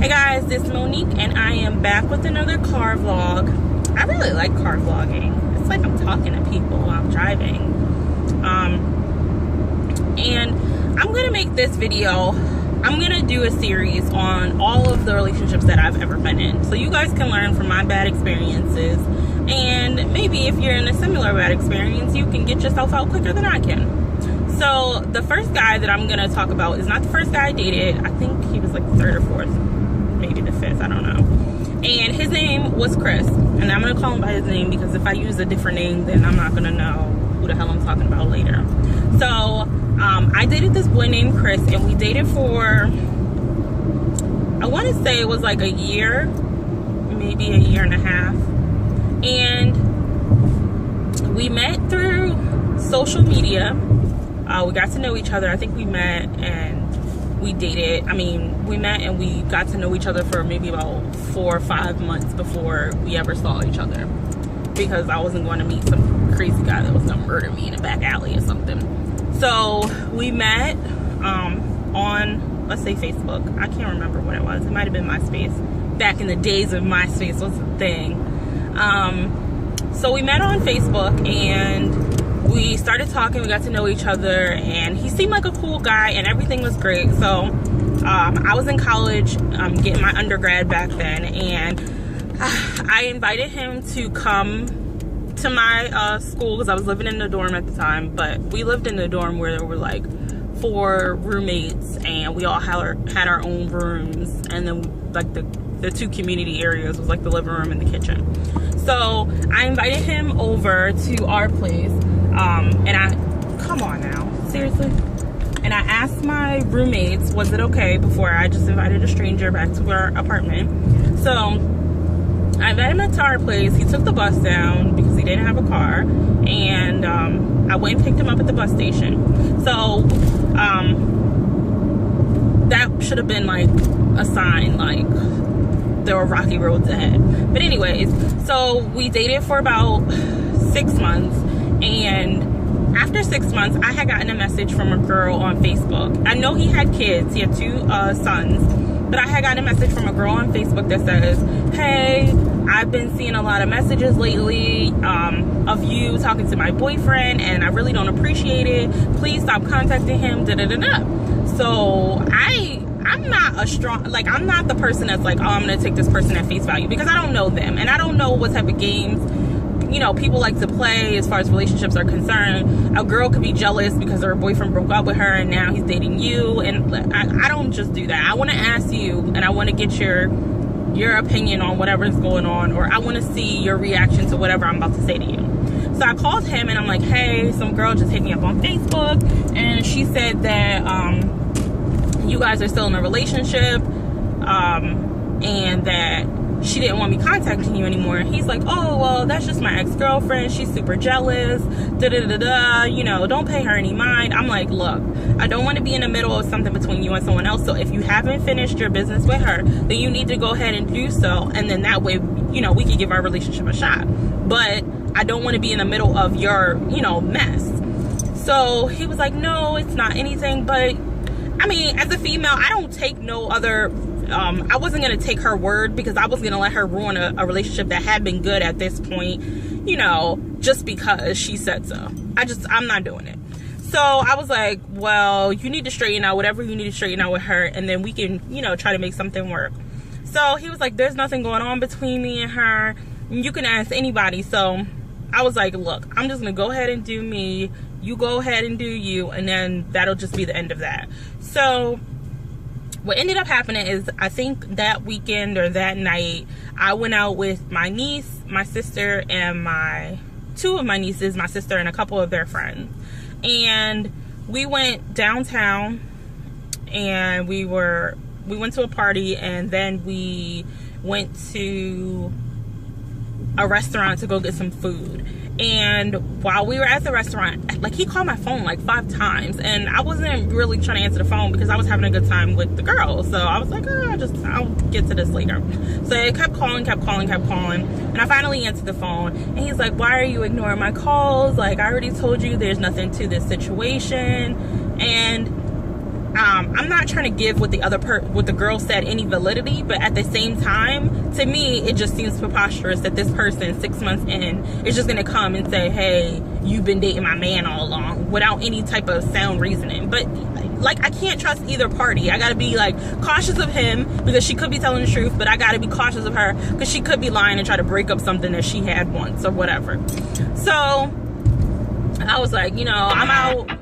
Hey guys, this is Monique and I am back with another car vlog. I really like car vlogging. It's like I'm talking to people while I'm driving. And I'm gonna make this video. I'm gonna do a series on all of the relationships that I've ever been in, so you guys can learn from my bad experiences, and maybe if you're in a similar bad experience, you can get yourself out quicker than I can. So the first guy that I'm gonna talk about is not the first guy I dated. I think he was like the third or fourth, maybe the fifth, I don't know. And his name was Chris, and I'm gonna call him by his name because if I use a different name, then I'm not gonna know who the hell I'm talking about later. So I dated this boy named Chris, and we dated for, I want to say it was like a year, maybe a year and a half. And we met through social media. We got to know each other. I think we met and we dated. I mean, we met and we got to know each other for maybe about 4 or 5 months before we ever saw each other, because I wasn't going to meet some crazy guy that was going to murder me in a back alley or something. So we met on, let's say, Facebook. I can't remember what it was. It might have been MySpace. Back in the days of MySpace was a thing. So we met on Facebook and we started talking. We got to know each other, and he seemed like a cool guy and everything was great. So I was in college getting my undergrad back then, and I invited him to come to my school because I was living in the dorm at the time. But we lived in the dorm where there were like 4 roommates, and we all had our own rooms, and then like the 2 community areas was like the living room and the kitchen. So I invited him over to our place, and come on now, seriously? And I asked my roommates, was it okay before I just invited a stranger back to our apartment? So I invited him to our place. He took the bus down because he didn't have a car, and I went and picked him up at the bus station. So that should have been like a sign, like there were rocky roads ahead. But anyways, so we dated for about 6 months, and after 6 months, I had gotten a message from a girl on Facebook. I know he had kids. He had 2 sons. But I had gotten a message from a girl on Facebook that says, hey, I've been seeing a lot of messages lately of you talking to my boyfriend, and I really don't appreciate it. Please stop contacting him, da-da-da-da. So I'm not a strong, like, I'm not the person that's like, oh, I'm going to take this person at face value, because I don't know them. And I don't know what type of games, you know, people like to play as far as relationships are concerned. A girl could be jealous because her boyfriend broke up with her and now he's dating you, and I don't just do that. I want to ask you, and I want to get your opinion on whatever's going on, or I want to see your reaction to whatever I'm about to say to you. So I called him and I'm like, hey, some girl just hit me up on Facebook, and she said that you guys are still in a relationship, and that she didn't want me contacting you anymore. And he's like, oh, well, that's just my ex-girlfriend. She's super jealous. Da-da-da-da. You know, don't pay her any mind. I'm like, look, I don't want to be in the middle of something between you and someone else. So if you haven't finished your business with her, then you need to go ahead and do so. And then that way, you know, we can give our relationship a shot. But I don't want to be in the middle of your, you know, mess. So he was like, no, it's not anything. But I mean, as a female, I don't take no other, I wasn't going to take her word, because I was going to let her ruin a relationship that had been good at this point, you know, just because she said so. I'm not doing it. So I was like, well, you need to straighten out whatever you need to straighten out with her, and then we can, you know, try to make something work. So he was like, there's nothing going on between me and her. You can ask anybody. So I was like, look, I'm just going to go ahead and do me. You go ahead and do you, and then that'll just be the end of that. So what ended up happening is, I think that weekend or that night, I went out with my niece, my sister, and 2 of my nieces, my sister, and a couple of their friends. And we went downtown, and we went to a party, and then we went to a restaurant to go get some food. And while we were at the restaurant, like, he called my phone like 5 times, and I wasn't really trying to answer the phone because I was having a good time with the girl. So I was like, oh, I'll get to this later. So it kept calling, and I finally answered the phone, and he's like, why are you ignoring my calls? Like, I already told you there's nothing to this situation. And I'm not trying to give what the girl said any validity, but at the same time, to me, it just seems preposterous that this person 6 months in is just gonna come and say, hey, you've been dating my man all along, without any type of sound reasoning. But like, I can't trust either party. I gotta be like cautious of him because she could be telling the truth, but I gotta be cautious of her because she could be lying and try to break up something that she had once or whatever. So I was like, you know, I'm out.